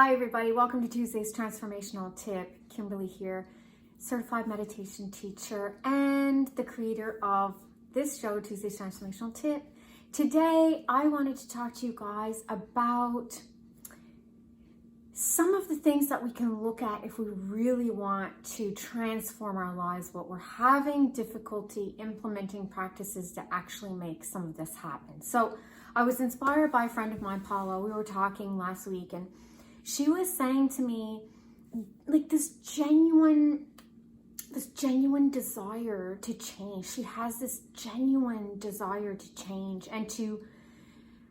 Hi everybody, welcome to Tuesday's Transformational Tip. Kimberly here, certified meditation teacher and the creator of this show, Tuesday's Transformational Tip. Today, I wanted to talk to you guys about some of the things that we can look at if we really want to transform our lives, but we're having difficulty implementing practices to actually make some of this happen. So I was inspired by a friend of mine, Paula. We were talking last week and she was saying to me, like, this genuine desire to change. She has this genuine desire to change and to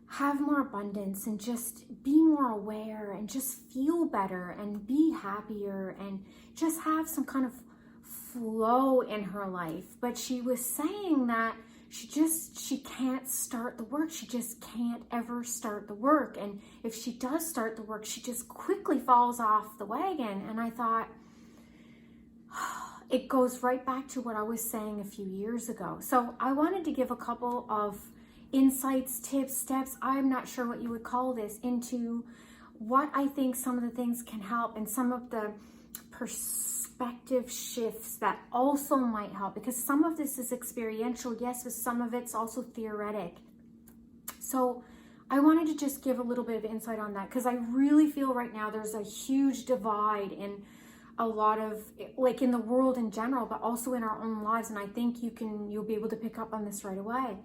have more abundance and just be more aware and just feel better and be happier and just have some kind of flow in her life. But she was saying that she can't start the work. She just can't ever start the work. And if she does start the work, she just quickly falls off the wagon. And I thought, it goes right back to what I was saying a few years ago. So I wanted to give a couple of insights, tips, steps, I'm not sure what you would call this, into what I think some of the things can help and some of the perspective shifts that also might help, because some of this is experiential, yes, but some of it's also theoretic. So I wanted to just give a little bit of insight on that, because I really feel right now there's a huge divide in a lot of, like, in the world in general, but also in our own lives. And I think you'll be able to pick up on this right away.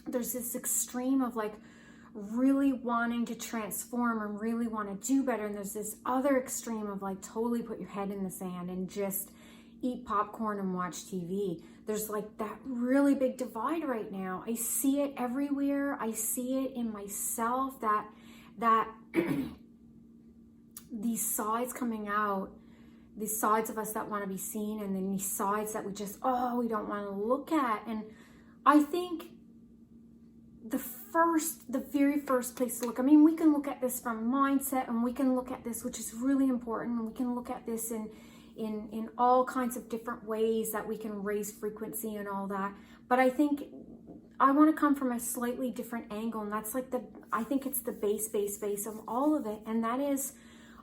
There's this extreme of like really wanting to transform and really want to do better, and there's this other extreme of like totally put your head in the sand and just eat popcorn and watch TV. There's like that really big divide right now. I see it everywhere. I see it in myself, that these sides coming out, these sides of us that want to be seen, and then these sides that we don't want to look at. And I think the very first place to look, I mean, we can look at this from mindset, and we can look at this, which is really important, and we can look at this in all kinds of different ways that we can raise frequency and all that. But I think I want to come from a slightly different angle, and that's like I think it's the base of all of it. And that is,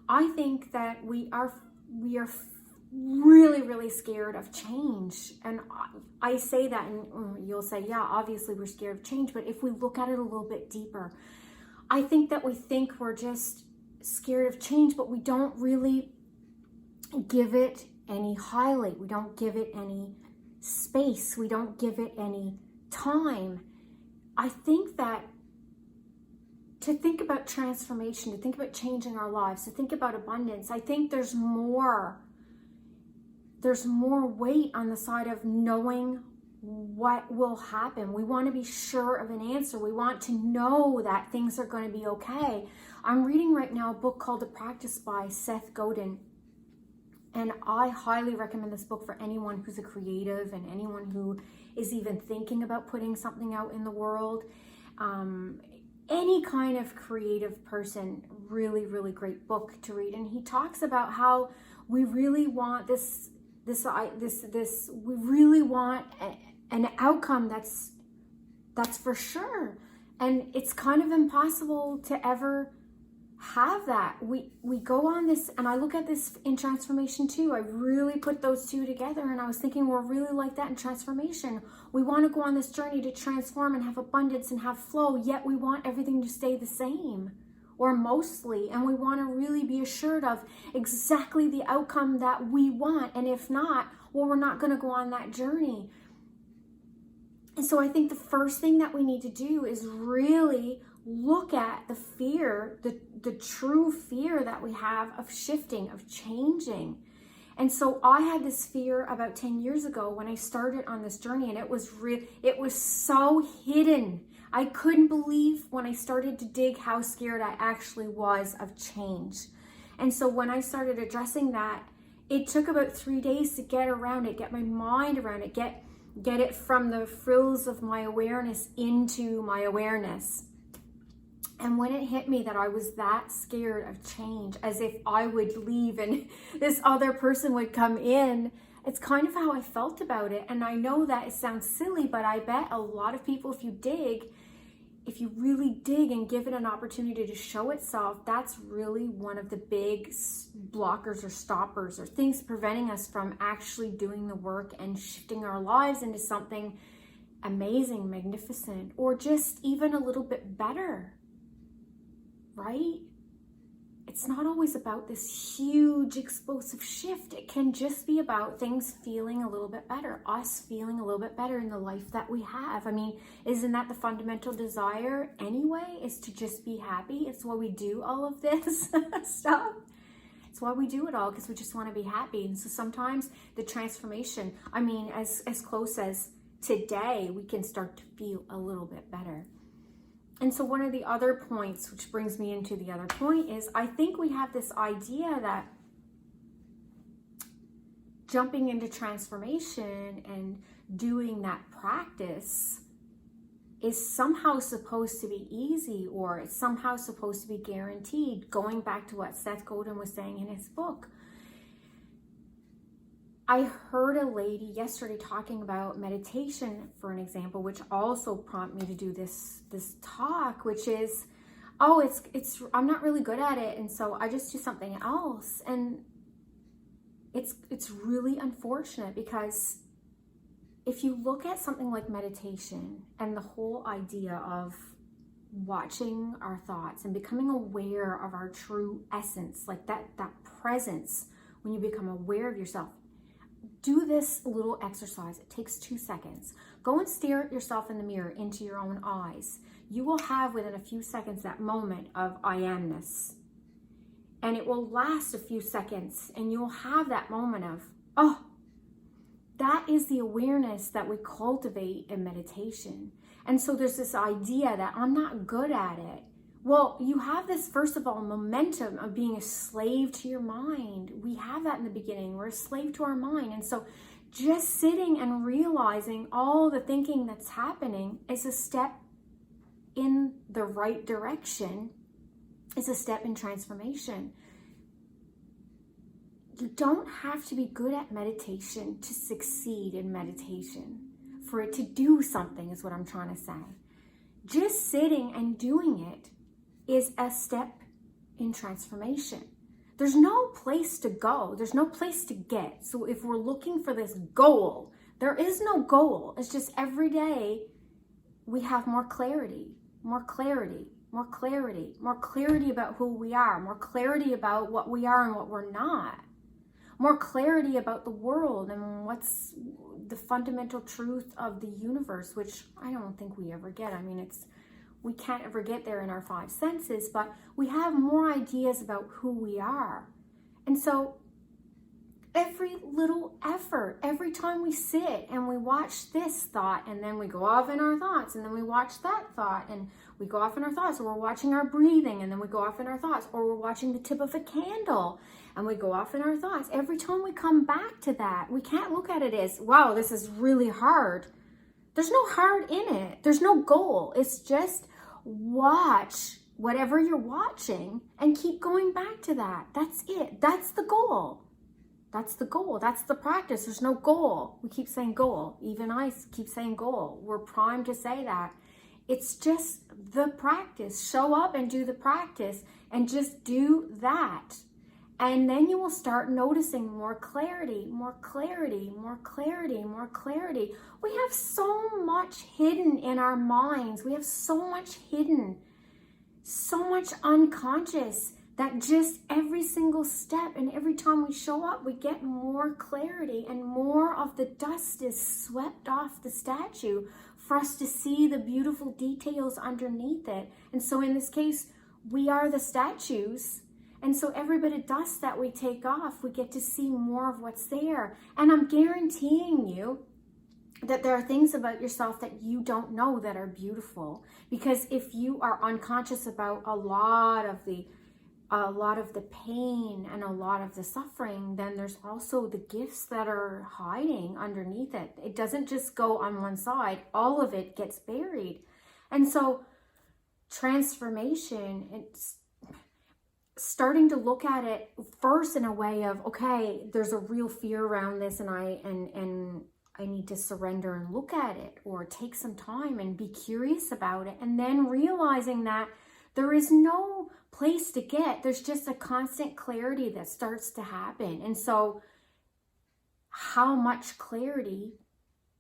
I think that we are really, really scared of change. And I say that, and you'll say, yeah, obviously we're scared of change. But if we look at it a little bit deeper, I think that we think we're just scared of change, but we don't really give it any highlight. We don't give it any space. We don't give it any time. I think that to think about transformation, to think about changing our lives, to think about abundance, I think there's more weight on the side of knowing what will happen. We want to be sure of an answer. We want to know that things are going to be okay. I'm reading right now a book called The Practice by Seth Godin. And I highly recommend this book for anyone who's a creative and anyone who is even thinking about putting something out in the world. Any kind of creative person, really, really great book to read. And he talks about how we really want we really want an outcome that's for sure. And it's kind of impossible to ever have that. We go on this, and I look at this in transformation too. I really put those two together, and I was thinking we're really like that in transformation. We want to go on this journey to transform and have abundance and have flow, yet we want everything to stay the same, or mostly, and we want to really be assured of exactly the outcome that we want. And if not, well, we're not going to go on that journey. And so I think the first thing that we need to do is really look at the fear, the true fear that we have of shifting, of changing. And so I had this fear about 10 years ago when I started on this journey, and it was so hidden. I couldn't believe when I started to dig how scared I actually was of change. And so when I started addressing that, it took about 3 days to get around it, get my mind around it, get it from the frills of my awareness into my awareness. And when it hit me that I was that scared of change, as if I would leave and this other person would come in, it's kind of how I felt about it. And I know that it sounds silly, but I bet a lot of people, if you dig, if you really dig and give it an opportunity to show itself, that's really one of the big blockers or stoppers or things preventing us from actually doing the work and shifting our lives into something amazing, magnificent, or just even a little bit better, right? It's not always about this huge explosive shift. It can just be about things feeling a little bit better, us feeling a little bit better in the life that we have. I mean, isn't that the fundamental desire anyway, is to just be happy? It's why we do all of this stuff. It's why we do it all, because we just want to be happy. And so sometimes the transformation, I mean, as close as today, we can start to feel a little bit better. And so one of the other points, which brings me into the other point, is I think we have this idea that jumping into transformation and doing that practice is somehow supposed to be easy, or it's somehow supposed to be guaranteed, going back to what Seth Godin was saying in his book. I heard a lady yesterday talking about meditation, for an example, which also prompted me to do this talk, which is, I'm not really good at it, and so I just do something else. And it's really unfortunate, because if you look at something like meditation and the whole idea of watching our thoughts and becoming aware of our true essence, like that presence, when you become aware of yourself, do this little exercise. It takes 2 seconds. Go and stare at yourself in the mirror into your own eyes. You will have within a few seconds that moment of I amness. And it will last a few seconds, and you'll have that moment of, oh, that is the awareness that we cultivate in meditation. And so there's this idea that I'm not good at it. Well, you have this, first of all, momentum of being a slave to your mind. We have that in the beginning. We're a slave to our mind. And so just sitting and realizing all the thinking that's happening is a step in the right direction, is a step in transformation. You don't have to be good at meditation to succeed in meditation, for it to do something, is what I'm trying to say. Just sitting and doing it is a step in transformation. There's no place to go. There's no place to get. So if we're looking for this goal, there is no goal. It's just every day we have more clarity, more clarity, more clarity, more clarity about who we are, more clarity about what we are and what we're not, more clarity about the world and what's the fundamental truth of the universe, which I don't think we ever get. I mean, we can't ever get there in our 5 senses, but we have more ideas about who we are. And so every little effort, every time we sit and we watch this thought, and then we go off in our thoughts, and then we watch that thought, and we go off in our thoughts, or we're watching our breathing, and then we go off in our thoughts, or we're watching the tip of a candle, and we go off in our thoughts. Every time we come back to that, we can't look at it as, wow, this is really hard. There's no hard in it. There's no goal. It's just watch whatever you're watching and keep going back to that. That's it. That's the goal. That's the goal. That's the practice. There's no goal. We keep saying goal. Even I keep saying goal. We're primed to say that. It's just the practice. Show up and do the practice and just do that. And then you will start noticing more clarity, more clarity, more clarity, more clarity. We have so much hidden in our minds. We have so much hidden, so much unconscious, that just every single step and every time we show up, we get more clarity, and more of the dust is swept off the statue for us to see the beautiful details underneath it. And so in this case, we are the statues. And so every bit of dust that we take off, we get to see more of what's there. And I'm guaranteeing you that there are things about yourself that you don't know that are beautiful. Because if you are unconscious about a lot of the pain and a lot of the suffering, then there's also the gifts that are hiding underneath it. It doesn't just go on one side. All of it gets buried. And so transformation, it's starting to look at it first in a way of, okay, there's a real fear around this, and I need to surrender and look at it, or take some time and be curious about it, and then realizing that there is no place to get. There's just a constant clarity that starts to happen. And so how much clarity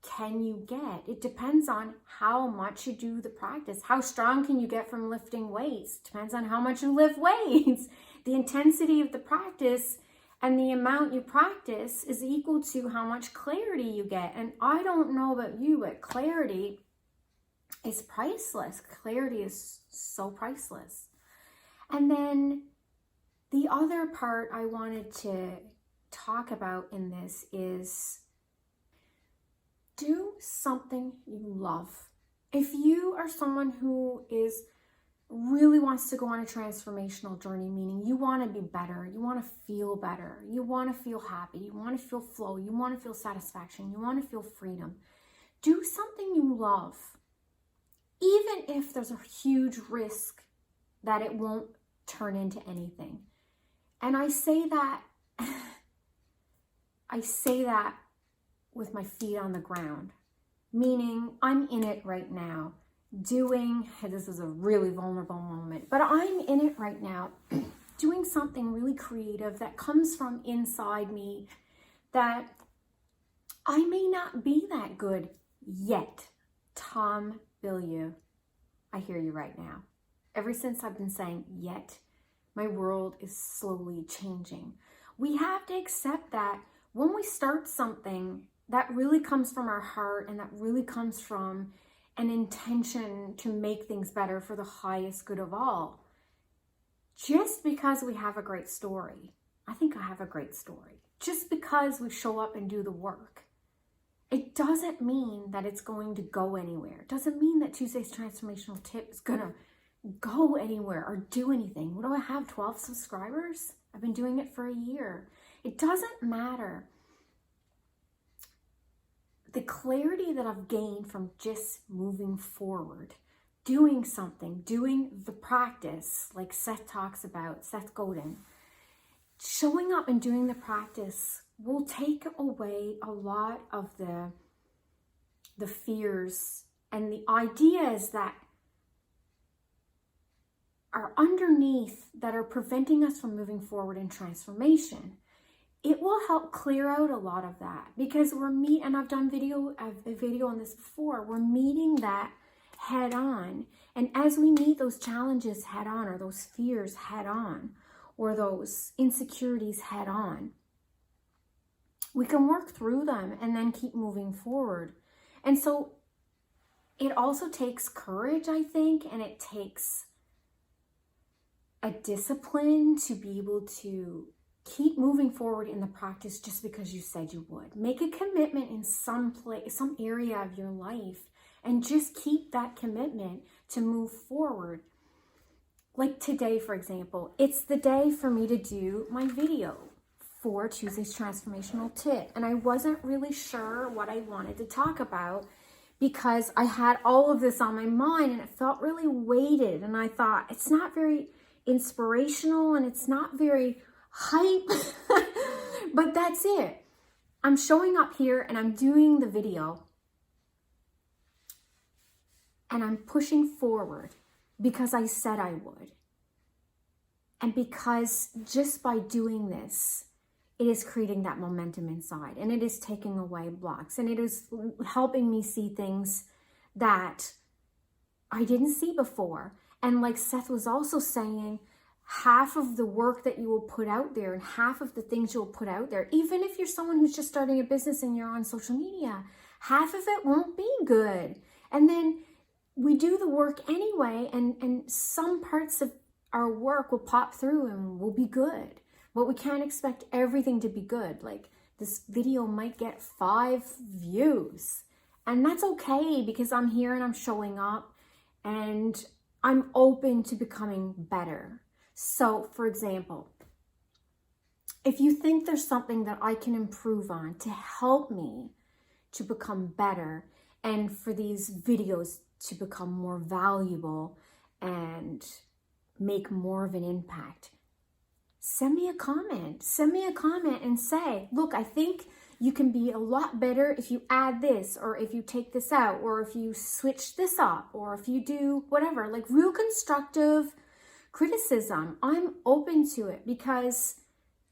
can you get? It depends on how much you do the practice. How strong can you get from lifting weights? Depends on how much you lift weights. The intensity of the practice and the amount you practice is equal to how much clarity you get. And I don't know about you, but clarity is priceless. Clarity is so priceless. And then the other part I wanted to talk about in this is do something you love. If you are someone who really wants to go on a transformational journey, meaning you want to be better, you want to feel better, you want to feel happy, you want to feel flow, you want to feel satisfaction, you want to feel freedom, do something you love, even if there's a huge risk that it won't turn into anything. And I say that with my feet on the ground, meaning I'm in it right now, this is a really vulnerable moment, but I'm in it right now, doing something really creative that comes from inside me, that I may not be that good yet. Tom Bilyeu, I hear you right now. Ever since I've been saying yet, my world is slowly changing. We have to accept that when we start something that really comes from our heart and that really comes from an intention to make things better for the highest good of all, just because we have a great story, I think I have a great story, just because we show up and do the work, it doesn't mean that it's going to go anywhere. It doesn't mean that Tuesday's Transformational Tip is going to go anywhere or do anything. What do I have, 12 subscribers? I've been doing it for a year. It doesn't matter. The clarity that I've gained from just moving forward, doing something, doing the practice, like Seth talks about, Seth Godin, showing up and doing the practice will take away a lot of the fears and the ideas that are underneath that are preventing us from moving forward in transformation. It will help clear out a lot of that, because and I've done a video on this before, we're meeting that head on. And as we meet those challenges head on, or those fears head on, or those insecurities head on, we can work through them and then keep moving forward. And so it also takes courage, I think, and it takes a discipline to be able to keep moving forward in the practice just because you said you would. Make a commitment in some area of your life, and just keep that commitment to move forward. Like today, for example, it's the day for me to do my video for Tuesday's Transformational Tip. And I wasn't really sure what I wanted to talk about, because I had all of this on my mind and it felt really weighted. And I thought, it's not very inspirational and it's not very hype, but that's it. I'm showing up here and I'm doing the video and I'm pushing forward because I said I would. And because just by doing this, it is creating that momentum inside, and it is taking away blocks, and it is helping me see things that I didn't see before. And like Seth was also saying, half of the work that you will put out there and half of the things you'll put out there, even if you're someone who's just starting a business and you're on social media, half of it won't be good. And then we do the work anyway, and some parts of our work will pop through and will be good. But we can't expect everything to be good. Like, this video might get 5 views, and that's okay, because I'm here and I'm showing up and I'm open to becoming better. So, for example, if you think there's something that I can improve on to help me to become better and for these videos to become more valuable and make more of an impact, send me a comment. Send me a comment and say, look, I think you can be a lot better if you add this, or if you take this out, or if you switch this up, or if you do whatever, like real constructive criticism. I'm open to it because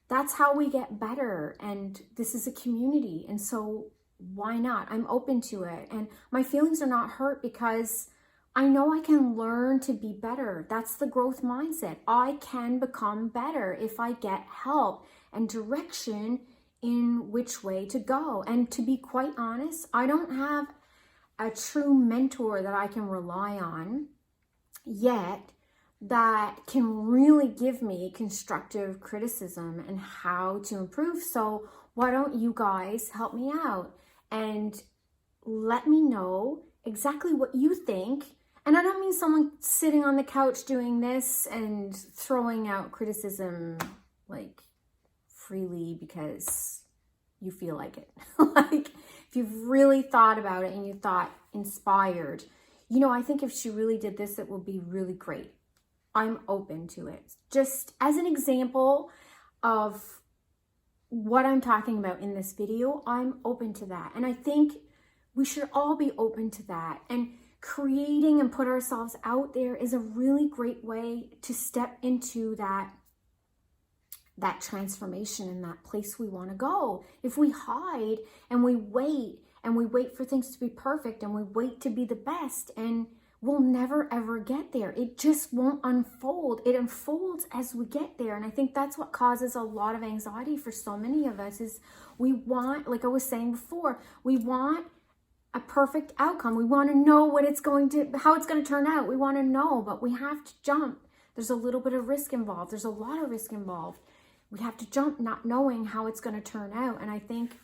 that's how we get better. And this is a community. And so why not? I'm open to it. And my feelings are not hurt because I know I can learn to be better. That's the growth mindset. I can become better if I get help and direction in which way to go. And to be quite honest, I don't have a true mentor that I can rely on yet that can really give me constructive criticism and how to improve. So why don't you guys help me out and let me know exactly what you think. And I don't mean someone sitting on the couch doing this and throwing out criticism like freely because you feel like it. Like if you've really thought about it and you thought inspired, you know, I think if she really did this, it would be really great. I'm open to it. Just as an example of what I'm talking about in this video, I'm open to that. And I think we should all be open to that. And creating and put ourselves out there is a really great way to step into that transformation in that place we want to go. If we hide and we wait for things to be perfect and we wait to be the best, and we'll never ever get there. It just won't unfold. It unfolds as we get there. And I think that's what causes a lot of anxiety for so many of us is we want, like I was saying before, we want a perfect outcome. We want to know how it's going to turn out. We want to know, but we have to jump. There's a little bit of risk involved. There's a lot of risk involved. We have to jump not knowing how it's going to turn out. And I think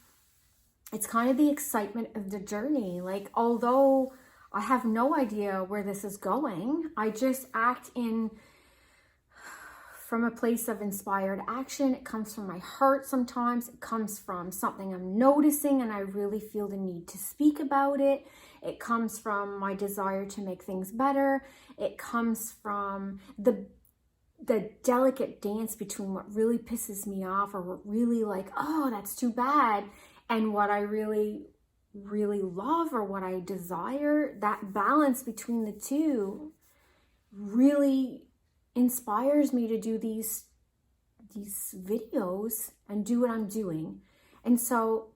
it's kind of the excitement of the journey. Like, although I have no idea where this is going, I just act from a place of inspired action. It comes from my heart sometimes. It comes from something I'm noticing and I really feel the need to speak about it. It comes from my desire to make things better. It comes from the delicate dance between what really pisses me off or what really like, oh, that's too bad, and what I really love or what I desire. That balance between the two really inspires me to do these videos and do what I'm doing. And so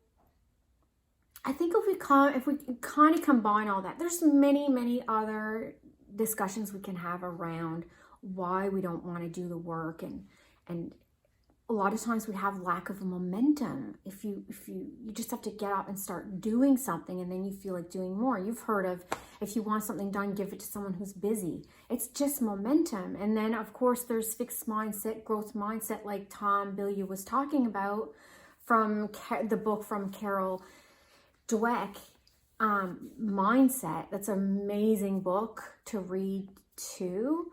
I think if we kind of combine all that, there's many other discussions we can have around why we don't want to do the work, and a lot of times we have lack of momentum. If you just have to get up and start doing something, and then you feel like doing more. You've heard of, if you want something done, give it to someone who's busy. It's just momentum. And then of course there's fixed mindset, growth mindset, like Tom Bilyeu was talking about from the book from Carol Dweck, Mindset. That's an amazing book to read too.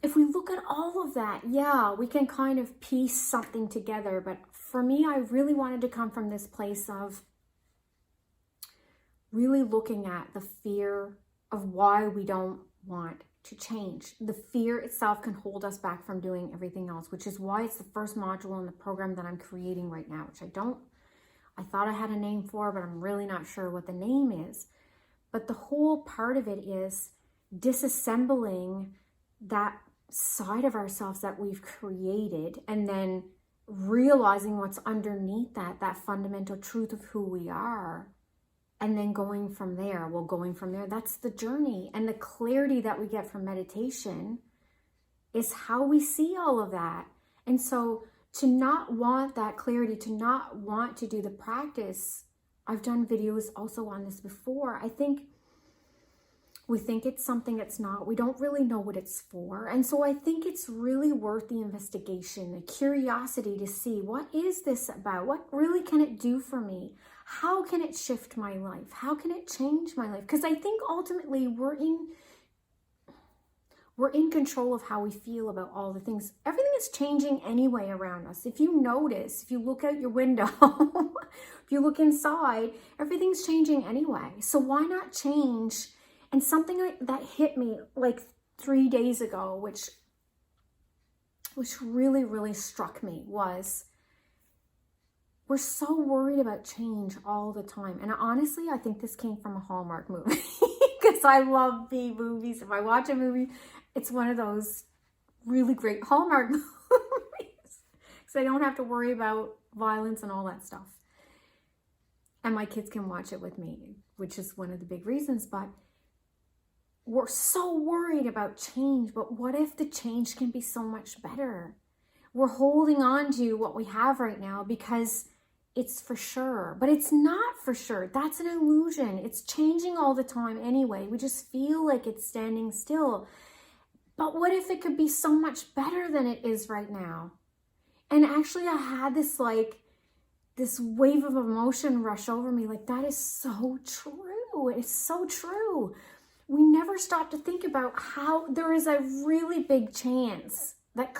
If we look at all of that, yeah, we can kind of piece something together. But for me, I really wanted to come from this place of really looking at the fear of why we don't want to change. The fear itself can hold us back from doing everything else, which is why it's the first module in the program that I'm creating right now, which I thought I had a name for, but I'm really not sure what the name is. But the whole part of it is disassembling that side of ourselves that we've created, and then realizing what's underneath that fundamental truth of who we are, and then going from there. That's the journey. And the clarity that we get from meditation is how we see all of that. And so to not want that clarity, to not want to do the practice, I've done videos also on this before. I think we think it's something it's not. We don't really know what it's for. And so I think it's really worth the investigation, the curiosity to see, what is this about? What really can it do for me? How can it shift my life? How can it change my life? Because I think ultimately we're in control of how we feel about all the things. Everything is changing anyway around us. If you notice, if you look out your window, if you look inside, everything's changing anyway. So why not change? And something that hit me like 3 days ago, which really struck me, was we're so worried about change all the time. And honestly, I think this came from a Hallmark movie because I love B movies. If I watch a movie, it's one of those really great Hallmark movies because I don't have to worry about violence and all that stuff. And my kids can watch it with me, which is one of the big reasons. But we're so worried about change. But what if the change can be so much better? We're holding on to what we have right now because it's for sure, but it's not for sure. That's an illusion. It's changing all the time anyway. We just feel like it's standing still. But what if it could be so much better than it is right now? And actually I had this wave of emotion rush over me. Like, that is so true. It's so true. We never stop to think about how there is a really big chance that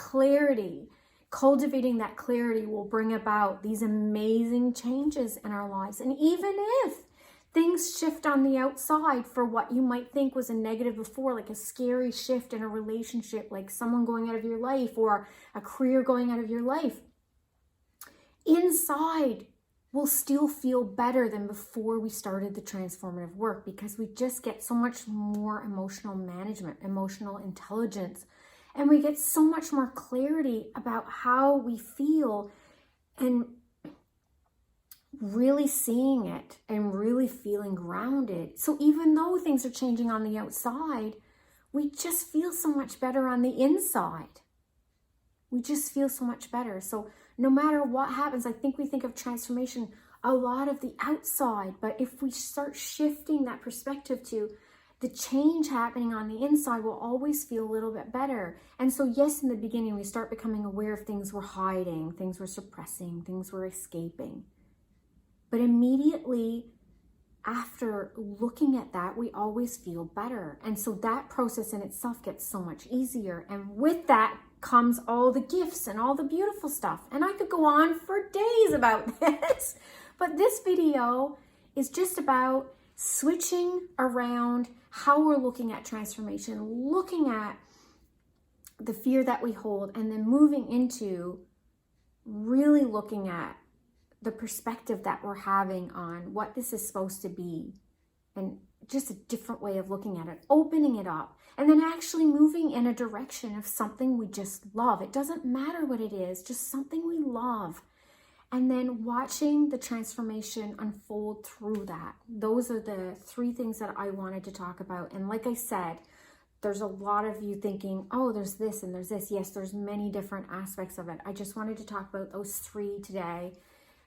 cultivating that clarity will bring about these amazing changes in our lives. And even if things shift on the outside for what you might think was a negative before, like a scary shift in a relationship, like someone going out of your life or a career going out of your life, inside we'll still feel better than before we started the transformative work, because we just get so much more emotional management, emotional intelligence. And we get so much more clarity about how we feel and really seeing it and really feeling grounded. So even though things are changing on the outside, we just feel so much better on the inside. We just feel so much better. So no matter what happens, I think we think of transformation a lot of the outside, but if we start shifting that perspective to the change happening on the inside, will always feel a little bit better. And so yes, in the beginning, we start becoming aware of things we're hiding, things we're suppressing, things we're escaping. But immediately after looking at that, we always feel better. And so that process in itself gets so much easier. And with that comes all the gifts and all the beautiful stuff. And I could go on for days about this, but this video is just about switching around how we're looking at transformation, looking at the fear that we hold, and then moving into really looking at the perspective that we're having on what this is supposed to be, and just a different way of looking at it, opening it up, and then actually moving in a direction of something we just love. It doesn't matter what it is, just something we love. And then watching the transformation unfold through that. Those are the 3 things that I wanted to talk about. And like I said, there's a lot of you thinking, oh, there's this and there's this. Yes, there's many different aspects of it. I just wanted to talk about those 3 today.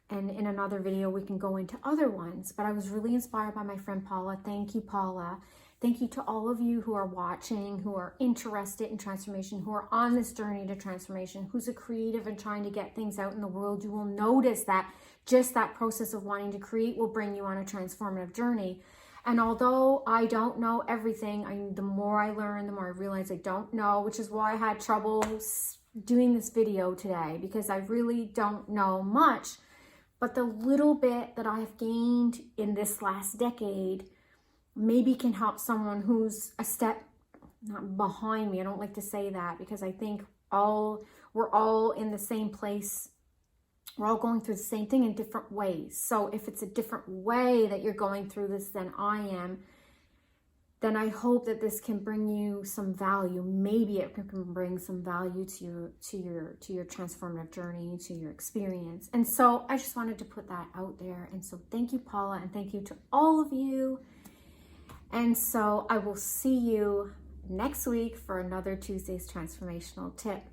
And in another video, we can go into other ones. But I was really inspired by my friend Paula. Thank you, Paula. Thank you to all of you who are watching, who are interested in transformation, who are on this journey to transformation, who's a creative and trying to get things out in the world. You will notice that just that process of wanting to create will bring you on a transformative journey. And although I don't know everything, the more I learn, the more I realize I don't know, which is why I had trouble doing this video today, because I really don't know much. But the little bit that I have gained in this last decade maybe can help someone who's a step not behind me. I don't like to say that, because I think we're all in the same place. We're all going through the same thing in different ways. So if it's a different way that you're going through this than I am, then I hope that this can bring you some value. Maybe it can bring some value to your transformative journey, to your experience. And so I just wanted to put that out there. And so thank you, Paula, and thank you to all of you. And so I will see you next week for another Tuesday's Transformational Tip.